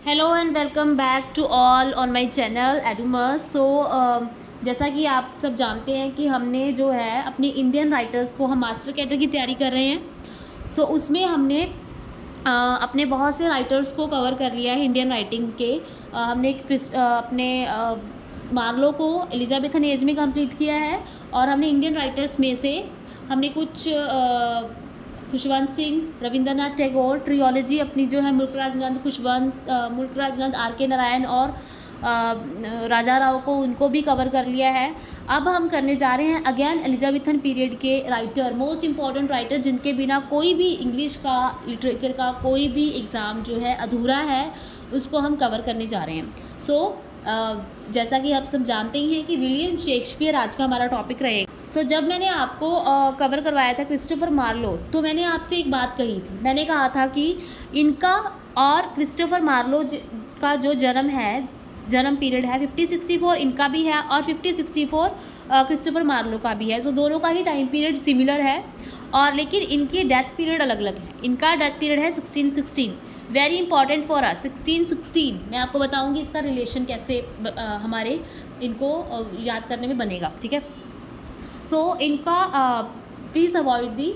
Hello and welcome back to all on my channel Edumers. जैसा कि आप सब जानते हैं कि हमने जो है अपनी इंडियन राइटर्स को हम मास्टर कैडर की तैयारी कर रहे हैं। उसमें हमने अपने बहुत से राइटर्स को कवर कर लिया है इंडियन राइटिंग के। हमने अपने मार्लो को एलिजाबेथन एज में कंप्लीट किया है और हमने इंडियन राइटर्स में से हमने कुछ खुशवंत सिंह, रविंद्रनाथ टैगोर ट्रियोलॉजी अपनी जो है मुल्कराज नंद, मुल्कराज नंद, आर के नारायण और राजा राव को उनको भी कवर कर लिया है। अब हम करने जा रहे हैं अगेन एलिजाबेथन पीरियड के राइटर, मोस्ट इम्पॉर्टेंट राइटर जिनके बिना कोई भी इंग्लिश का, लिटरेचर का कोई भी एग्ज़ाम जो है अधूरा है, उसको हम कवर करने जा रहे हैं। जैसा कि आप सब जानते ही हैं कि विलियम शेक्सपियर आज का हमारा टॉपिक रहेगा। जब मैंने आपको कवर करवाया था क्रिस्टोफर मार्लो, तो मैंने आपसे एक बात कही थी। मैंने कहा था कि इनका और क्रिस्टोफर मार्लो का जो जन्म पीरियड है 5064 इनका भी है और 5064 क्रिस्टोफर मार्लो का भी है। दोनों का ही टाइम पीरियड सिमिलर है और लेकिन इनकी डेथ पीरियड अलग अलग है। इनका डेथ पीरियड है 1616, वेरी इंपॉर्टेंट फॉर अस। 1616 मैं आपको बताऊंगी इसका रिलेशन कैसे हमारे इनको याद करने में बनेगा, ठीक है। इनका please avoid the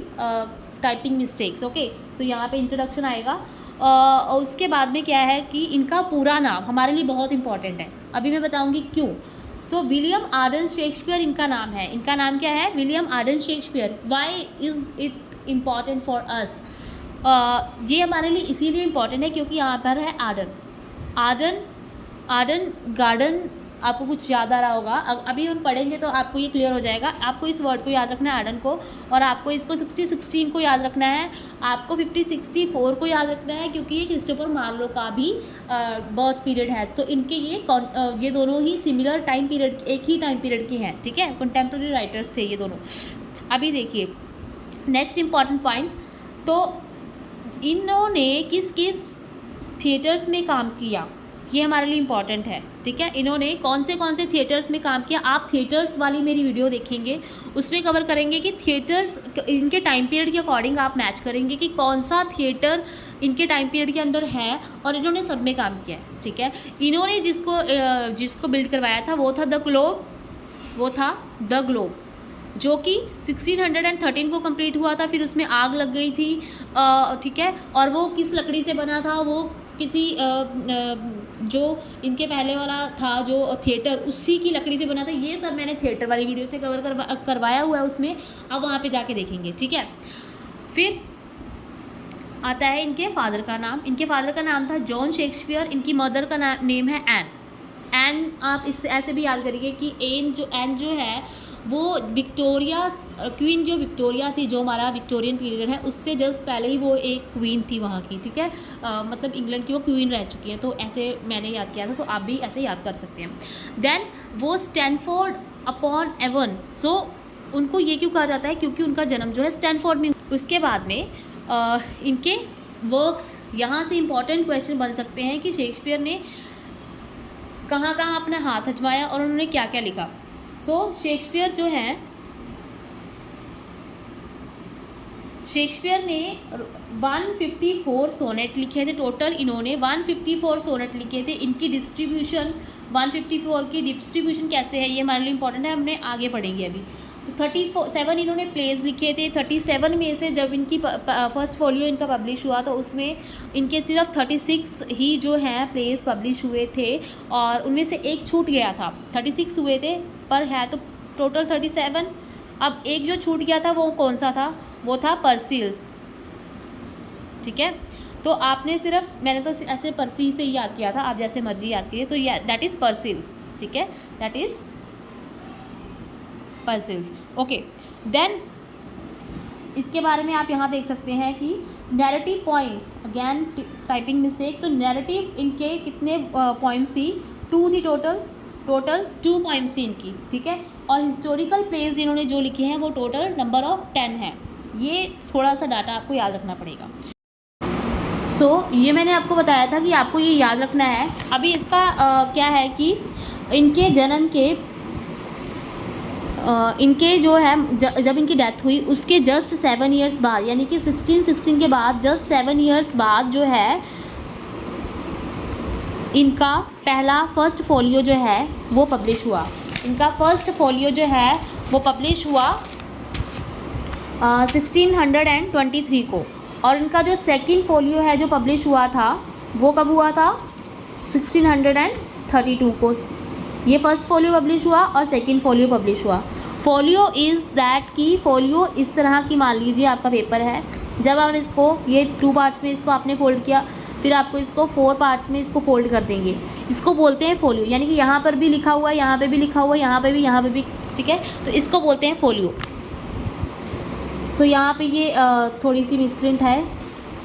typing mistakes, okay. यहाँ पे इंट्रोडक्शन आएगा और उसके बाद में क्या है कि इनका पूरा नाम हमारे लिए बहुत इंपॉर्टेंट है। अभी मैं बताऊंगी क्यों। विलियम आर्डन शेक्सपियर इनका नाम है। इनका नाम क्या है? William Arden Shakespeare. Why is it important for us? ये हमारे लिए इसीलिए इम्पॉर्टेंट है क्योंकि यहाँ पर है आर्डन गार्डन। आपको कुछ याद आ रहा होगा, अभी हम पढ़ेंगे तो आपको ये क्लियर हो जाएगा। आपको इस वर्ड को याद रखना है, आर्डन को, और आपको इसको 6016 को याद रखना है, आपको 5064 को याद रखना है क्योंकि ये क्रिस्टोफर मार्लो का भी बर्थ पीरियड है। तो इनके ये दोनों ही सिमिलर टाइम पीरियड, एक ही टाइम पीरियड के हैं, ठीक है। कंटेम्प्रेरी राइटर्स थे ये दोनों। अभी देखिए नेक्स्ट इम्पॉर्टेंट पॉइंट, तो इन्होंने किस किस थिएटर्स में काम किया, ये हमारे लिए इम्पॉर्टेंट है, ठीक है। इन्होंने कौन से थिएटर्स में काम किया, आप थिएटर्स वाली मेरी वीडियो देखेंगे, उसमें कवर करेंगे कि थिएटर्स इनके टाइम पीरियड के अकॉर्डिंग आप मैच करेंगे कि कौन सा थिएटर इनके टाइम पीरियड के अंदर है और इन्होंने सब में काम किया है, ठीक है। इन्होंने जिसको बिल्ड करवाया था वो था द ग्लोब, जो कि 1613 को कंप्लीट हुआ था। फिर उसमें आग लग गई थी, ठीक है। और वो किस लकड़ी से बना था? वो किसी जो इनके पहले वाला था जो थिएटर, उसी की लकड़ी से बना था। ये सब मैंने थिएटर वाली वीडियो से कवर करवाया हुआ है उसमें, अब वहाँ पे जाके देखेंगे, ठीक है। फिर आता है इनके फादर का नाम। इनके फादर का नाम था जॉन शेक्सपियर। इनकी मदर का नेम है एन। आप इससे ऐसे भी याद करिए कि एन जो है वो क्वीन जो विक्टोरिया थी, जो हमारा विक्टोरियन पीरियड है, उससे जस्ट पहले ही वो एक क्वीन थी वहाँ की, ठीक है। मतलब इंग्लैंड की वो क्वीन रह चुकी है। तो ऐसे मैंने याद किया था, तो आप भी ऐसे याद कर सकते हैं। देन वो स्टैनफोर्ड अपॉन एवन। उनको ये क्यों कहा जाता है? क्योंकि उनका जन्म जो है स्टैनफोर्ड में। उसके बाद में इनके वर्क्स, यहाँ से इम्पॉर्टेंट क्वेश्चन बन सकते हैं कि शेक्सपियर ने कहाँ कहाँ अपना हाथ आजमाया और उन्होंने क्या क्या लिखा। शेक्सपियर ने 154 सोनेट लिखे थे टोटल। इन्होंने 154 सोनेट लिखे थे। इनकी डिस्ट्रीब्यूशन 154 की डिस्ट्रीब्यूशन कैसे है, ये हमारे लिए इंपॉर्टेंट है, हमने आगे पढ़ेंगे अभी। तो 37 इन्होंने प्लेज लिखे थे। 37 में से जब इनकी फर्स्ट फोलियो इनका पब्लिश हुआ तो उसमें इनके सिर्फ 36 ही जो हैं प्लेज पब्लिश हुए थे और उनमें से एक छूट गया था। 36 हुए थे पर है तो टोटल 37। अब एक जो छूट गया था वो कौन सा था? वो था परसिल्स, ठीक है। तो आपने मैंने तो ऐसे परसी से ही याद किया था, आप जैसे मर्जी याद कीजिए। तो दैट इज़ परसिल्स, ठीक है, दैट इज़ परसिल्स, ओके। देन इसके बारे में आप यहाँ देख सकते हैं कि narrative points, again typing mistake. तो नैरेटिव इनके कितने पॉइंट्स थी? 2 थी टोटल 2 पॉइंट्स थी इनकी, ठीक है। और हिस्टोरिकल प्लेस इन्होंने जो लिखे हैं वो टोटल नंबर ऑफ 10 है। ये थोड़ा सा डाटा आपको याद रखना पड़ेगा। ये मैंने आपको बताया था कि आपको ये याद रखना है। अभी इसका क्या है कि इनके जन्म के इनके जो है जब इनकी डेथ हुई उसके जस्ट 7 ईयर्स बाद, यानी कि 1616 के बाद जस्ट 7 ईयर्स बाद जो है इनका पहला फर्स्ट फोलियो जो है वो पब्लिश हुआ। इनका फर्स्ट फोलियो जो है वो पब्लिश हुआ 1623 को, और इनका जो सेकंड फोलियो है जो पब्लिश हुआ था वो कब हुआ था? 1632 को। ये फर्स्ट फोलियो पब्लिश हुआ और सेकंड फोलियो पब्लिश हुआ। फोलियो इज़ दैट कि फोलियो इस तरह की, मान लीजिए आपका पेपर है, जब आप इसको ये 2 पार्ट्स में इसको आपने फोल्ड किया, फिर आपको इसको 4 पार्ट्स में इसको फोल्ड कर देंगे, इसको बोलते हैं फोलियो। यानी कि यहाँ पर भी लिखा हुआ है, यहाँ पे भी लिखा हुआ है, यहाँ पे भी, ठीक है, तो इसको बोलते हैं फोलियो। सो यहाँ पे ये थोड़ी सी मिसप्रिंट है,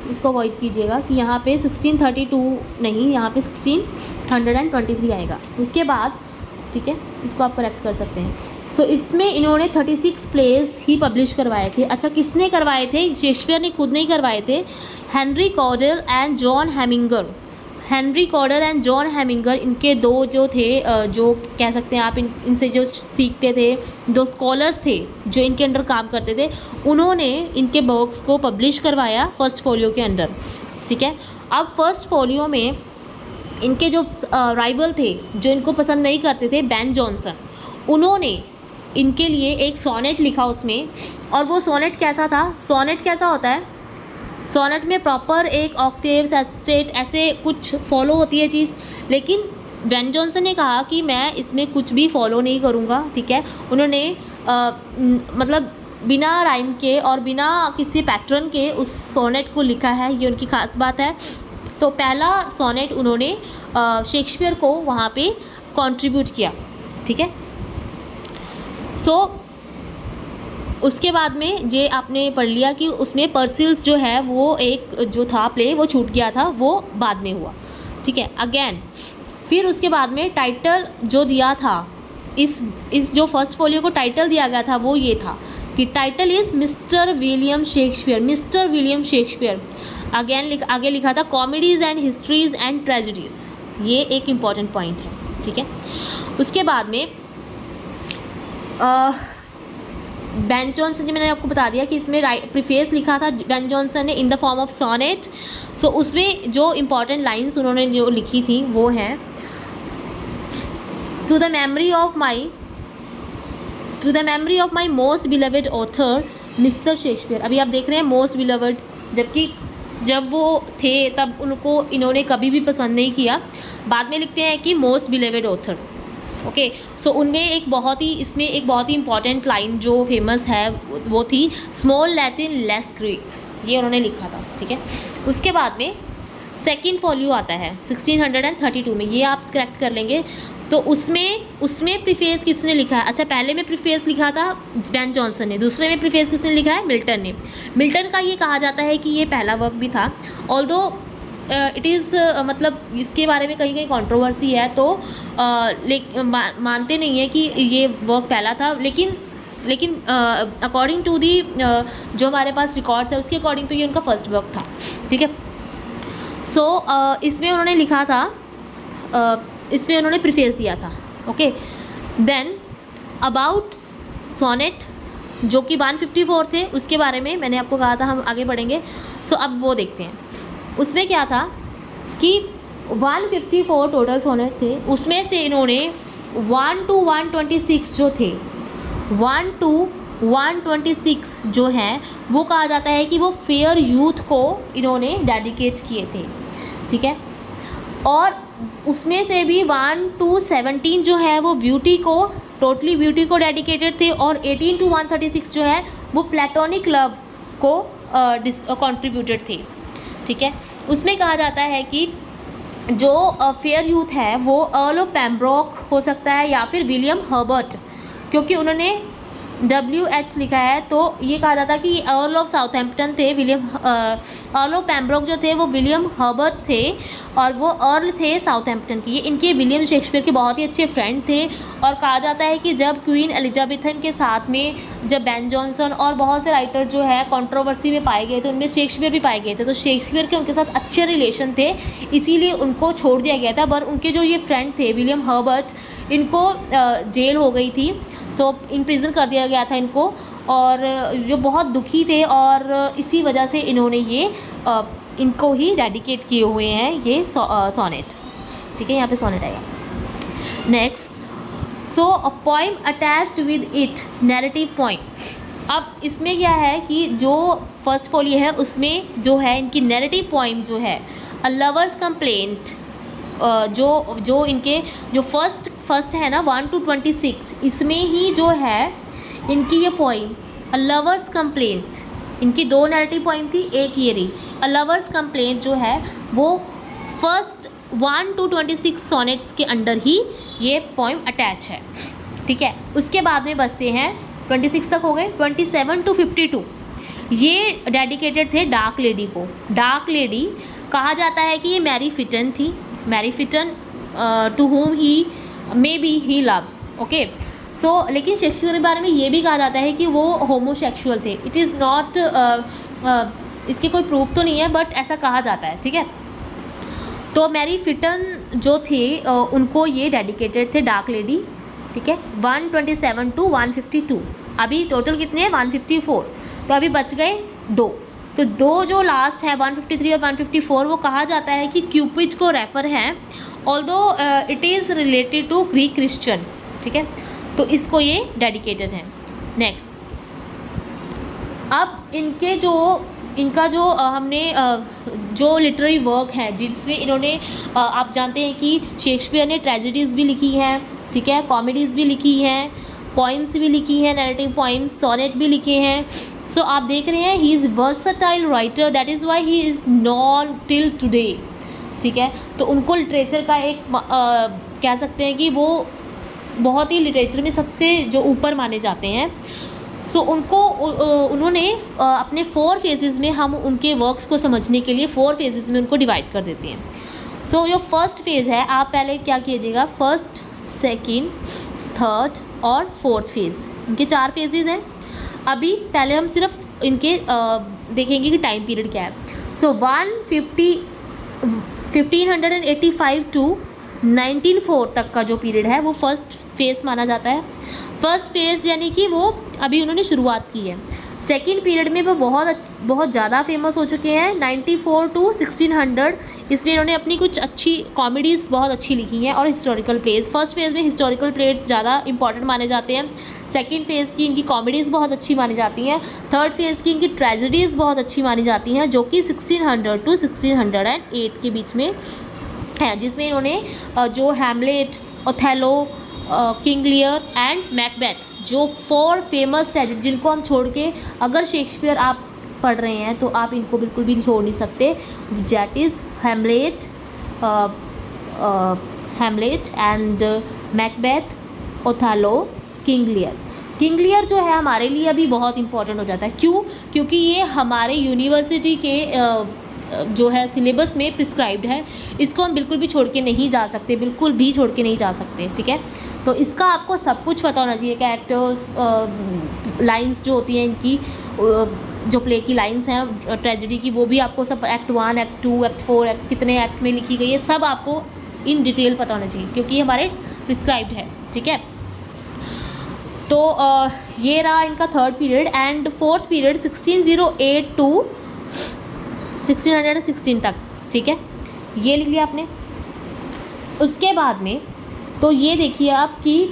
इसको अवॉइड कीजिएगा कि यहाँ पे 1632 नहीं, यहाँ पे 1623 आएगा। उसके बाद ठीक है, इसको आप करेक्ट कर सकते हैं। सो इसमें इन्होंने 36 प्लेस ही पब्लिश करवाए थे। अच्छा, किसने करवाए थे? शेक्सपियर ने खुद नहीं करवाए थे, हेनरी कॉडल एंड जॉन हेमिंगर। हेनरी कॉडल एंड जॉन हेमिंगर, इनके दो जो थे, जो कह सकते हैं आप इनसे जो सीखते थे, दो स्कॉलर्स थे जो इनके अंडर काम करते थे, उन्होंने इनके बुक्स को पब्लिश करवाया फर्स्ट फोलियो के अंदर। ठीक है, अब फर्स्ट फोलियो में इनके जो राइवल थे, जो इनको पसंद नहीं करते थे, बेन जॉनसन, उन्होंने इनके लिए एक सोनेट लिखा उसमें। और वो सोनेट कैसा था? सोनेट कैसा होता है? सोनेट में प्रॉपर एक ऑक्टेव, सेस्टेट, ऐसे कुछ फॉलो होती है चीज़, लेकिन बेन जॉनसन ने कहा कि मैं इसमें कुछ भी फॉलो नहीं करूँगा। ठीक है, उन्होंने मतलब बिना राइम के और बिना किसी पैटर्न के उस सोनेट को लिखा है, ये उनकी खास बात है। तो पहला सोनेट उन्होंने शेक्सपियर को वहाँ पे कंट्रीब्यूट किया। ठीक है, सो उसके बाद में जे आपने पढ़ लिया कि उसमें पर्सिल्स जो है वो एक जो था प्ले वो छूट गया था, वो बाद में हुआ। ठीक है, अगेन फिर उसके बाद में टाइटल जो दिया था, इस जो फर्स्ट फोलियो को टाइटल दिया गया था वो ये था कि title is mister William Shakespeare. Mister William Shakespeare. Again आगे लिखा था comedies and histories and tragedies. ये एक इम्पॉर्टेंट पॉइंट है। ठीक है, उसके बाद में बेन जॉनसन, जी मैंने आपको बता दिया कि इसमें प्रीफेस लिखा था बेन जॉनसन ने in the form of sonnet. So उसमें जो इम्पॉर्टेंट लाइंस उन्होंने जो लिखी थी वो हैं, to the memory of my most beloved author mister Shakespeare. अभी आप देख रहे हैं मोस्ट बिलवेड, जबकि जब वो थे तब उनको इन्होंने कभी भी पसंद नहीं किया। बाद में लिखते हैं कि मोस्ट बिलवेड ऑथर। ओके, सो उनमें इसमें एक बहुत ही इंपॉर्टेंट लाइन जो फेमस है वो थी स्मॉल लैटिन लेस ग्रीक। ये उन्होंने लिखा था। ठीक है, उसके बाद में सेकंड फोलियो आता है 1632 में, ये आप करेक्ट कर लेंगे। तो उसमें प्रीफेस किसने लिखा है? अच्छा, पहले में प्रीफेस लिखा था बेन जॉनसन ने, दूसरे में प्रीफेस किसने लिखा है? मिल्टन ने। मिल्टन का ये कहा जाता है कि ये पहला वर्क भी था, ऑल्दो इट इज़ मतलब इसके बारे में कहीं कहीं कंट्रोवर्सी है, तो मानते नहीं है कि ये वर्क पहला था, लेकिन अकॉर्डिंग टू दी जो हमारे पास रिकॉर्ड्स है उसके अकॉर्डिंग तो ये उनका फर्स्ट वर्क था। ठीक है, सो इसमें उन्होंने लिखा था, इसमें उन्होंने प्रीफेस दिया था। ओके, देन अबाउट सोनेट जो कि 154 थे, उसके बारे में मैंने आपको कहा था हम आगे बढ़ेंगे। सो अब वो देखते हैं। उसमें क्या था कि 154 टोटल सोनेट थे, उसमें से इन्होंने 1 to 126 जो थे, 1 to 126 जो हैं वो कहा जाता है कि वो फेयर यूथ को इन्होंने डेडिकेट किए थे। ठीक है, और उसमें से भी 1 to 17 जो है वो ब्यूटी को, टोटली ब्यूटी को डेडिकेटेड थे, और 18 to 136 जो है वो प्लेटोनिक लव को कंट्रीब्यूटेड थे। ठीक है, उसमें कहा जाता है कि जो फेयर यूथ है वो अर्ल ऑफ पेम्ब्रोक हो सकता है या फिर विलियम हर्बर्ट, क्योंकि उन्होंने WH लिखा है, तो ये कहा जाता है कि अर्ल ऑफ साउथहैम्पटन थे, अर्ल ऑफ पेम्ब्रोक जो थे वो विलियम हर्बर्ट थे, और वो अर्ल थे साउथहैम्पटन की। ये इनके विलियम शेक्सपियर के बहुत ही अच्छे फ्रेंड थे, और कहा जाता है कि जब क्वीन एलिजाबेथन के साथ में जब बेन जॉनसन और बहुत से राइटर जो है कंट्रोवर्सी में पाए गए थे, उनमें शेक्सपियर भी पाए गए थे, तो शेक्सपियर के उनके साथ अच्छे रिलेशन थे, इसीलिए उनको छोड़ दिया गया था। पर उनके जो ये फ्रेंड थे विलियम हर्बर्ट, इनको जेल हो गई थी, तो इन प्रिजन कर दिया गया था इनको, और जो बहुत दुखी थे, और इसी वजह से इन्होंने ये इनको ही डेडिकेट किए हुए हैं ये सोनेट। ठीक है, यहाँ पे सोनेट आएगा। Next, so a poem attached with it narrative point. अब इसमें क्या है कि जो फर्स्ट फोलियो है उसमें जो है इनकी नैरेटिव पॉइंट जो है अ लवर्स कंप्लेंट, जो इनके जो फर्स्ट है ना 1 to 26, इसमें ही जो है इनकी ये पोइम अ लवर्स कंप्लेंट, इनकी 2 नैरेटिव पोइम थी, एक ये रही अ लवर्स कंप्लेंट जो है वो फर्स्ट 1 to 26 सोनेट्स के अंडर ही ये पोइम अटैच है, ठीक है। उसके बाद में बचते हैं 26 तक हो गए, 27 to 52 ये डेडिकेटेड थे डार्क लेडी को। डार्क लेडी कहा जाता है कि ये मैरी फिटन थी, Mary Fitton to whom he may be he loves, okay. So लेकिन शेक्सपियर के बारे में ये भी कहा जाता है कि वो होमोसेक्सुअल थे। इट इज़ नॉट, इसके कोई प्रूफ तो नहीं है बट ऐसा कहा जाता है, ठीक है। तो मैरी फिटन जो थे उनको ये डेडिकेटेड थे डार्क लेडी, ठीक है। 127 to 152, अभी टोटल कितने हैं 154, तो अभी बच गए 2। तो 2 जो लास्ट है 153 और 154 वो kहा जाता है कि क्यूपिड को रेफर है, although it is related to Greek Christian, ठीक है। तो इसको ये डेडिकेटेड है। नेक्स्ट, अब इनका जो हमने जो लिटरेरी वर्क है जिसमें इन्होंने आप जानते हैं कि शेक्सपियर ने ट्रेजेडीज़ भी लिखी हैं, ठीक है, कॉमेडीज़ भी लिखी हैं, पोइम्स भी लिखी हैं, नैरेटिव पोइम्स, सोनेट भी लिखे हैं। सो आप देख रहे हैं he is versatile writer, that is why he is non till today, ठीक है। तो उनको लिटरेचर का एक कह सकते हैं कि वो बहुत ही लिटरेचर में सबसे जो ऊपर माने जाते हैं। सो उन्होंने अपने 4 फेजेज़ में, हम उनके वर्क्स को समझने के लिए 4 फेजेज़ में उनको डिवाइड कर देते हैं। सो जो फर्स्ट फेज़ है, आप पहले क्या कीजिएगा, फर्स्ट, सेकंड, थर्ड और फोर्थ फेज़, इनके 4 फेजेज़ हैं। अभी पहले हम सिर्फ इनके देखेंगे कि टाइम पीरियड क्या है। सो 1585 टू 1904 तक का जो पीरियड है वो फर्स्ट फेज़ माना जाता है। फर्स्ट फेज़ यानी कि वो अभी उन्होंने शुरुआत की है। सेकेंड पीरियड में वो बहुत ज़्यादा फेमस हो चुके हैं, 94 to 1600, इसमें इन्होंने अपनी कुछ अच्छी कॉमेडीज़ बहुत अच्छी लिखी हैं और हिस्टोरिकल प्लेस। फर्स्ट फेज़ में हिस्टोरिकल प्लेस ज़्यादा इंपॉर्टेंट माने जाते हैं, सेकेंड फेज़ की इनकी कॉमेडीज़ बहुत अच्छी मानी जाती हैं, थर्ड फेज़ की इनकी ट्रेजेडीज़ बहुत अच्छी मानी जाती हैं जो कि 1600 to 1608 के बीच में है, जिसमें इन्होंने जो Hamlet, Othello, King Lear and Macbeth, जो 4 फेमस ट्रेजेडी जिनको हम छोड़ के अगर शेक्सपियर आप पढ़ रहे हैं तो आप इनको बिल्कुल भी छोड़ नहीं सकते, that is Hamlet and Macbeth, Othello, King Lear. King Lear जो है हमारे लिए अभी बहुत इंपॉर्टेंट हो जाता है। क्यों? क्योंकि ये हमारे यूनिवर्सिटी के जो है सिलेबस में प्रिस्क्राइब्ड है, इसको हम बिल्कुल भी छोड़ के नहीं जा सकते, बिल्कुल भी छोड़ के नहीं जा सकते, ठीक है। तो इसका आपको सब कुछ पता होना चाहिए, कैरेक्टर्स, लाइंस जो होती हैं इनकी, जो प्ले की लाइंस हैं ट्रेजेडी की, वो भी आपको सब एक्ट 1, एक्ट 2, एक्ट 4, कितने एक्ट में लिखी गई है, सब आपको इन डिटेल पता होना चाहिए क्योंकि ये हमारे प्रिस्क्राइब्ड है, ठीक है। तो ये रहा इनका third period. And fourth period 1608 to 1616 तक, ठीक है, ये लिख लिया आपने। उसके बाद में तो ये देखिए आप कि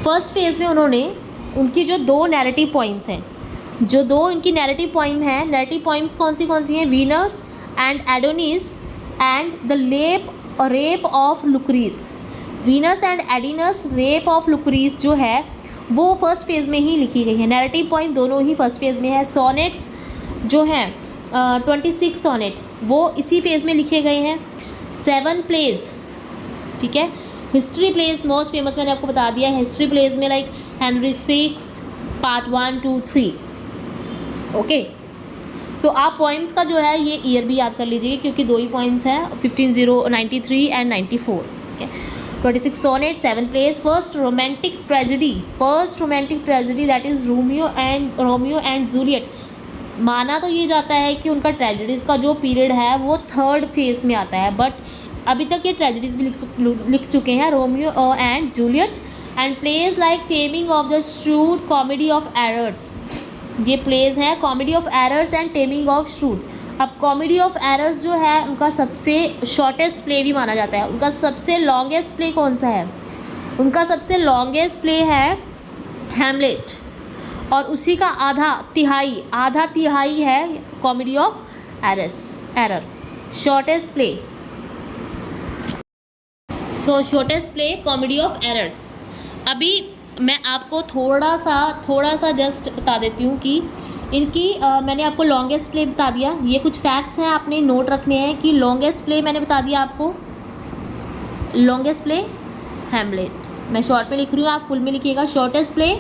फर्स्ट फेज़ में उन्होंने उनकी जो 2 नैरेटिव पोइम्स हैं, जो 2 इनकी नैरेटिव पोइम हैं, नैरेटिव पोइम्स कौन सी हैं, Venus and Adonis and the rape of Lucrece. Venus and Adonis, rape of Lucrece जो है वो फर्स्ट फेज़ में ही लिखी गई है। नैरेटिव पोइम दोनों ही फर्स्ट फेज़ में है। सोनेट्स जो हैं 26 सोनेट वो इसी फेज़ में लिखे गए हैं। 7 प्लेज, ठीक है। हिस्ट्री प्लेज मोस्ट फेमस मैंने आपको बता दिया। हिस्ट्री प्लेज में लाइक हेनरी 6 पार्ट 1, 2, 3, ओके। सो आप पोइम्स का जो है ये ईयर भी याद कर लीजिए क्योंकि 2 ही पोइम्स हैं, 1593 एंड 94, ठीक है। 26 sonnet, 7 plays. First romantic tragedy that is Romeo and Juliet. माना तो ये जाता है कि उनका ट्रेजेडीज़ का जो पीरियड है वो थर्ड फेज़ में आता है, बट अभी तक ये ट्रेजेडीज़ भी लिख चुके हैं, Romeo and Juliet. And plays like taming of the shrewd, comedy of errors, ये प्लेज हैं comedy of errors and taming of shrewd. अब कॉमेडी ऑफ एरर्स जो है उनका सबसे शॉर्टेस्ट प्ले भी माना जाता है। उनका सबसे लॉन्गेस्ट प्ले कौन सा है? उनका सबसे लॉन्गेस्ट प्ले है हैमलेट, और उसी का आधा तिहाई है comedy of error. Shortest play, so shortest play comedy of errors. अभी मैं आपको थोड़ा सा जस्ट बता देती हूँ कि इनकी मैंने आपको लॉन्गेस्ट प्ले बता दिया। ये कुछ फैक्ट्स हैं, आपने नोट रखने हैं कि लॉन्गेस्ट प्ले मैंने बता दिया आपको, लॉन्गेस्ट प्ले हैमलेट, मैं शॉर्ट में लिख रही हूँ, आप फुल में लिखिएगा। Shortest play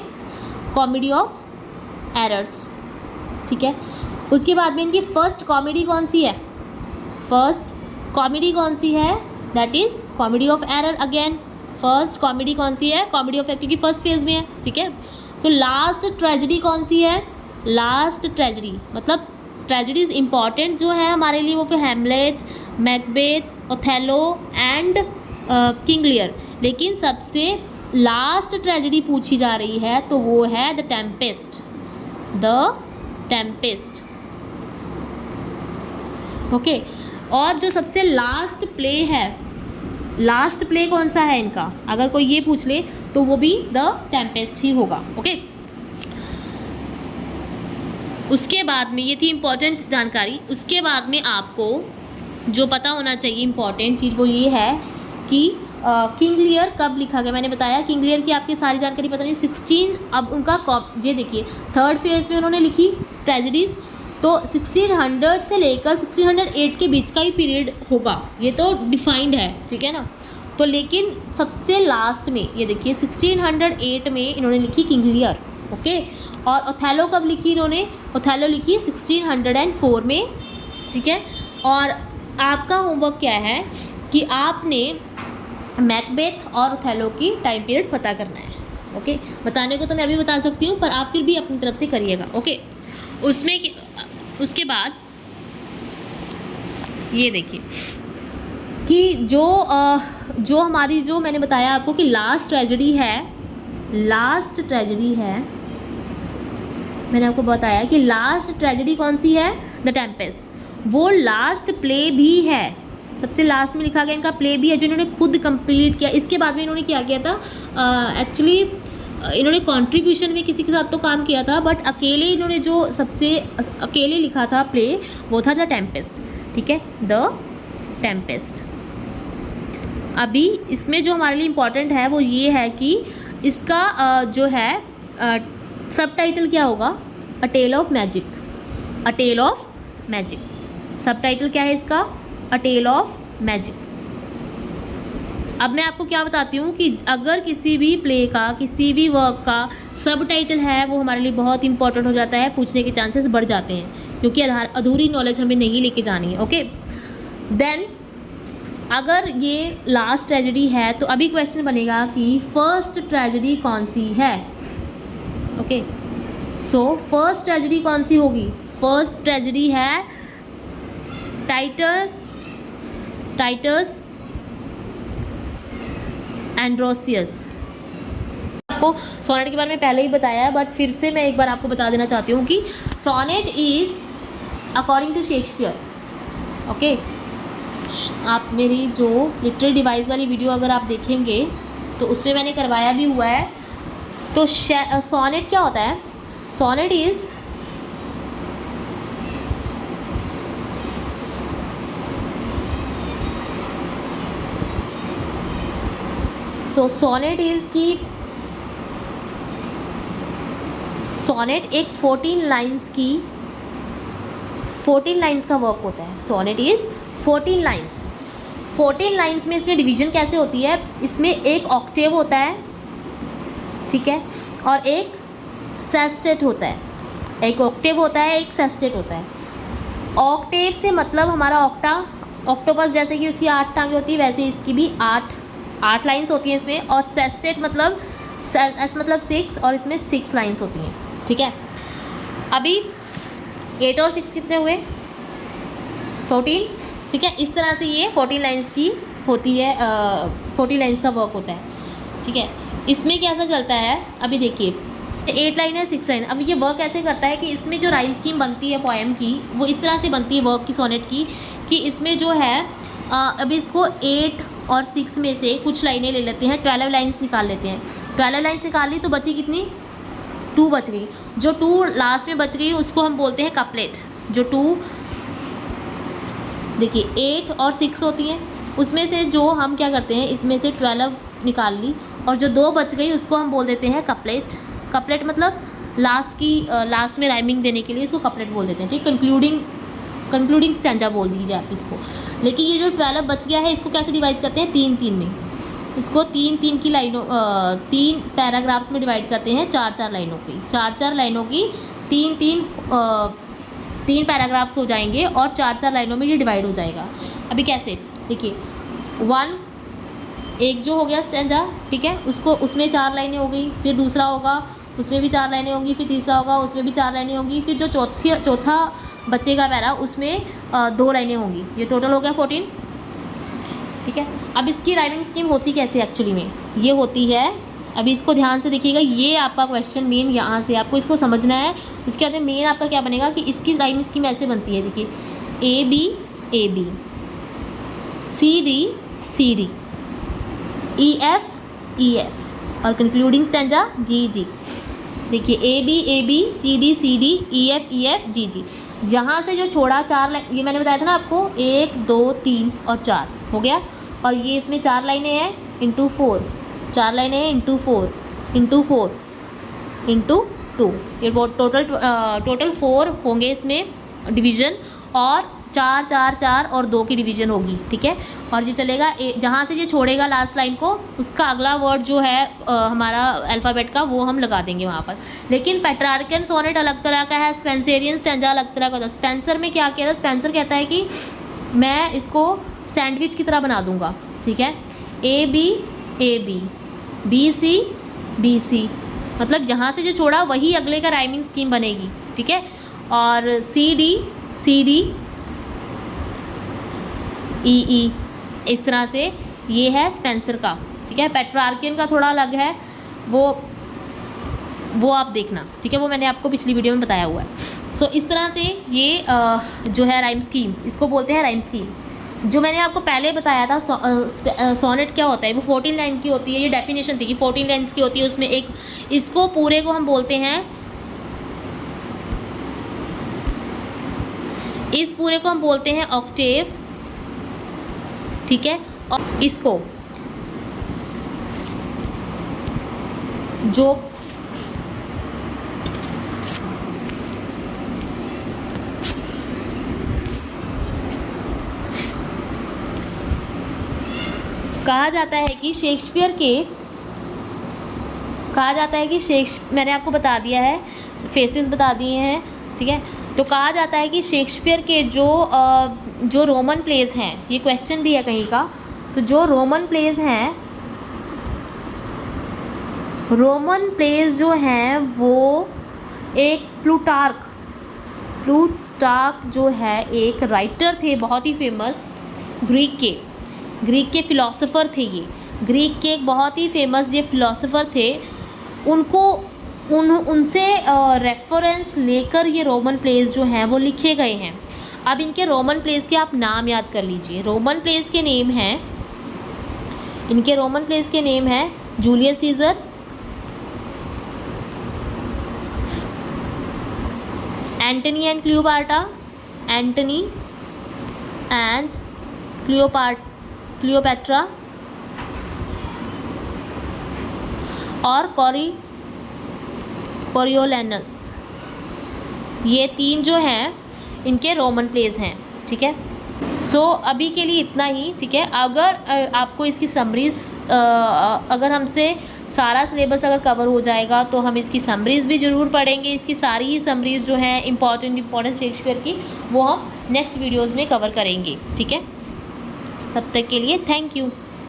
comedy of errors, ठीक है। उसके बाद में इनकी फर्स्ट कॉमेडी कौन सी है? फर्स्ट कॉमेडी कौन सी है? That is comedy of error again. First comedy कौन सी है? कॉमेडी ऑफ एरर, क्योंकि फर्स्ट फेज में है, ठीक है। तो लास्ट ट्रेजेडी कौन सी है? लास्ट ट्रेजेडी मतलब ट्रेजेडीज इंपॉर्टेंट जो है हमारे लिए वो फिर Hamlet, Macbeth, Othello and King Lear. लेकिन सबसे लास्ट ट्रेजेडी पूछी जा रही है तो वो है द टेम्पेस्ट। ओके। और जो सबसे लास्ट प्ले है, लास्ट प्ले कौन सा है इनका, अगर कोई ये पूछ ले तो वो भी द टेम्पेस्ट ही होगा। ओके। उसके बाद में ये थी इम्पॉर्टेंट जानकारी। उसके बाद में आपको जो पता होना चाहिए इम्पॉर्टेंट चीज़ वो ये है कि किंग लियर कब लिखा गया। मैंने बताया किंग लियर की आपकी सारी जानकारी पता नहीं। 16 अब उनका ये देखिए थर्ड फेज में उन्होंने लिखी ट्रेजेडीज़, तो 1600 से लेकर 1608 के बीच का ही पीरियड होगा, ये तो डिफाइंड है, ठीक है ना। तो लेकिन सबसे लास्ट में ये देखिए 1608 में इन्होंने लिखी किंग लियर, ओके। और ओथेलो कब लिखी इन्होंने? ओथेलो लिखी 1604 में, ठीक है। और आपका होमवर्क क्या है कि आपने मैकबेथ और ओथेलो की टाइम पीरियड पता करना है, ओके। बताने को तो मैं अभी बता सकती हूँ पर आप फिर भी अपनी तरफ से करिएगा, ओके। उसके बाद ये देखिए कि जो हमारी जो मैंने बताया आपको कि लास्ट ट्रेजेडी है, मैंने आपको बताया कि लास्ट ट्रेजेडी कौन सी है? The Tempest. वो लास्ट प्ले भी है, सबसे लास्ट में लिखा गया इनका प्ले भी है जो इन्होंने खुद कंप्लीट किया। इसके बाद में इन्होंने क्या किया था, एक्चुअली इन्होंने कंट्रीब्यूशन में किसी के साथ तो काम किया था, बट अकेले इन्होंने जो सबसे अकेले लिखा था प्ले वो था द टेम्पेस्ट, ठीक है, द टेम्पेस्ट। अभी इसमें जो हमारे लिए इम्पॉर्टेंट है वो ये है कि इसका जो है सब टाइटल क्या होगा? A tale of magic. A tale of magic subtitle क्या है इसका? A tale of magic. अब मैं आपको क्या बताती हूँ कि अगर किसी भी प्ले का, किसी भी वर्क का सब टाइटल है वो हमारे लिए बहुत इंपॉर्टेंट हो जाता है, पूछने के चांसेस बढ़ जाते हैं क्योंकि अधूरी नॉलेज हमें नहीं लेके जानी है, ओके। देन अगर ये लास्ट ट्रेजेडी है तो अभी क्वेश्चन बनेगा कि फर्स्ट ट्रेजेडी कौन सी है, ओके। सो फर्स्ट ट्रेजेडी कौन सी होगी? फर्स्ट ट्रेजेडी है टाइटस एंड्रोसियस। आपको सोनेट के बारे में पहले ही बताया है बट फिर से मैं एक बार आपको बता देना चाहती हूँ कि sonnet is according to Shakespeare, okay. आप मेरी जो लिटरेरी डिवाइस वाली वीडियो अगर आप देखेंगे तो उसमें मैंने करवाया भी हुआ है। तो सोनेट क्या होता है? सोनेट इज़ सोनेट इज़ की सोनेट एक 14 लाइन्स का वर्क होता है। सोनेट इज़ 14 लाइन्स में इसमें डिवीजन कैसे होती है? इसमें एक ऑक्टेव होता है, ठीक है, और एक सेस्टेट होता है। एक ऑक्टेव होता है, एक सेस्टेट होता है। ऑक्टेव से मतलब हमारा ऑक्टोपस जैसे कि उसकी 8 टांगें होती है वैसे इसकी भी 8 लाइन्स होती हैं इसमें। और सेस्टेट मतलब एस मतलब 6 और इसमें 6 लाइन्स होती हैं, ठीक है। अभी 8 और 6 कितने हुए? 14, ठीक है। इस तरह से ये 14 लाइन्स की होती है, 14 लाइन्स का वर्क होता है, ठीक है। इसमें कैसा चलता है अभी देखिए, 8 लाइन है 6 लाइन। अब ये वर्क ऐसे करता है कि इसमें जो राइम स्कीम बनती है पोएम की वो इस तरह से बनती है वर्क की, सोनेट की, कि इसमें जो है अभी इसको 8 और 6 में से कुछ लाइनें ले लेते हैं, 12 लाइन्स निकाल लेते हैं। 12 लाइन्स निकाल ली तो बची कितनी, 2 बच गई। जो 2 लास्ट में बच गई उसको हम बोलते हैं कपलेट। जो 2 देखिए 8 और 6 होती हैं, उसमें से जो हम क्या करते हैं, इसमें से 12 निकाल ली और जो 2 बच गई उसको हम बोल देते हैं कपलेट। कपलेट मतलब लास्ट में राइमिंग देने के लिए इसको कपलेट बोल देते हैं, ठीक। कंक्लूडिंग स्टैंजा बोल दीजिए आप इसको। लेकिन ये जो 12 बच गया है इसको कैसे डिवाइड करते हैं, 3-3 में। इसको 3-3 की लाइनों 3 पैराग्राफ्स में डिवाइड करते हैं, 4-4 लाइनों की। 4-4 लाइनों की 3 पैराग्राफ्स हो जाएंगे और 4-4 लाइनों में ये डिवाइड हो जाएगा। अभी कैसे, देखिए 1 एक जो हो गया स्टैंजा, ठीक है, उसको उसमें 4 लाइनें हो गई, फिर दूसरा होगा उसमें भी 4 लाइनें होंगी, फिर तीसरा होगा उसमें भी 4 लाइनें होंगी, फिर जो चौथा बचेगा पैरा उसमें 2 लाइनें होंगी। ये टोटल हो गया 14, ठीक है। अब इसकी राइमिंग स्कीम होती कैसे एक्चुअली में, ये होती है, अभी इसको ध्यान से देखिएगा, ये आपका क्वेश्चन मेन यहाँ से आपको इसको समझना है। उसके बाद मेन आपका क्या बनेगा कि इसकी राइमिंग स्कीम ऐसे बनती है, देखिए AB CD EF और कंक्लूडिंग स्टैंजा GG। देखिए AB CD EF GG। यहाँ से जो छोड़ा 4 लाइन, ये मैंने बताया था ना आपको, 1 2 3 और 4 हो गया। और ये इसमें 4 लाइनें हैं इंटू 4, 4 लाइनें हैं इंटू 4 इंटू 4 इंटू 2, ये टोटल 4 होंगे इसमें डिवीज़न, और 4 4 4 और 2 की डिवीज़न होगी, ठीक है। और ये चलेगा जहाँ से ये छोड़ेगा लास्ट लाइन को, उसका अगला वर्ड जो है हमारा अल्फ़ाबेट का वो हम लगा देंगे वहाँ पर। लेकिन पेट्रार्कन सोनेट अलग तरह का है, स्पेंसरियन स्टैंजा अलग तरह का होता है। स्पेंसर में क्या कह रहा है, स्पेंसर कहता है कि मैं इसको सैंडविच की तरह बना दूँगा, ठीक है। AB BC मतलब जहाँ से जो छोड़ा वही अगले का राइमिंग स्कीम बनेगी, ठीक है। और CD EE इस तरह से ये है स्पेंसर का, ठीक है। पेट्रार्कियन का थोड़ा अलग है, वो आप देखना, ठीक है, वो मैंने आपको पिछली वीडियो में बताया हुआ है। सो इस तरह से ये जो है राइम स्कीम, इसको बोलते हैं राइम स्कीम। जो मैंने आपको पहले बताया था सोनेट क्या होता है, वो 14 लाइन की होती है। ये डेफिनेशन थी कि 14 लाइन्स की होती है, उसमें एक इसको पूरे को हम बोलते हैं, इस पूरे को हम बोलते हैं ऑक्टेव, ठीक है। और इसको जो कहा जाता है कि मैंने आपको बता दिया है, फेसेस बता दिए हैं, ठीक है। तो कहा जाता है कि शेक्सपियर के जो रोमन प्लेस हैं, ये क्वेश्चन भी है कहीं का, तो जो रोमन प्लेस जो हैं वो एक प्लूटार्क जो है एक राइटर थे बहुत ही फेमस, ग्रीक के फ़िलासफ़र थे। ये ग्रीक के एक बहुत ही फेमस ये फ़िलासफ़र थे, उनसे रेफरेंस लेकर ये रोमन प्लेस जो हैं वो लिखे गए हैं। अब इनके रोमन प्लेस के आप नाम याद कर लीजिए। रोमन प्लेस के नेम हैं Julius Caesar, Antony and Cleopatra और कोरियोलेनस। ये 3 जो हैं इनके रोमन प्लेस हैं, ठीक है। सो अभी के लिए इतना ही, ठीक है। अगर आपको इसकी समरीज, अगर हमसे सारा सिलेबस अगर कवर हो जाएगा तो हम इसकी समरीज़ भी ज़रूर पढ़ेंगे। इसकी सारी ही समरीज़ जो हैं इम्पॉर्टेंट शेक्सपियर की, वो हम नेक्स्ट वीडियोज़ में कवर करेंगे, ठीक है। तब तक के लिए थैंक यू।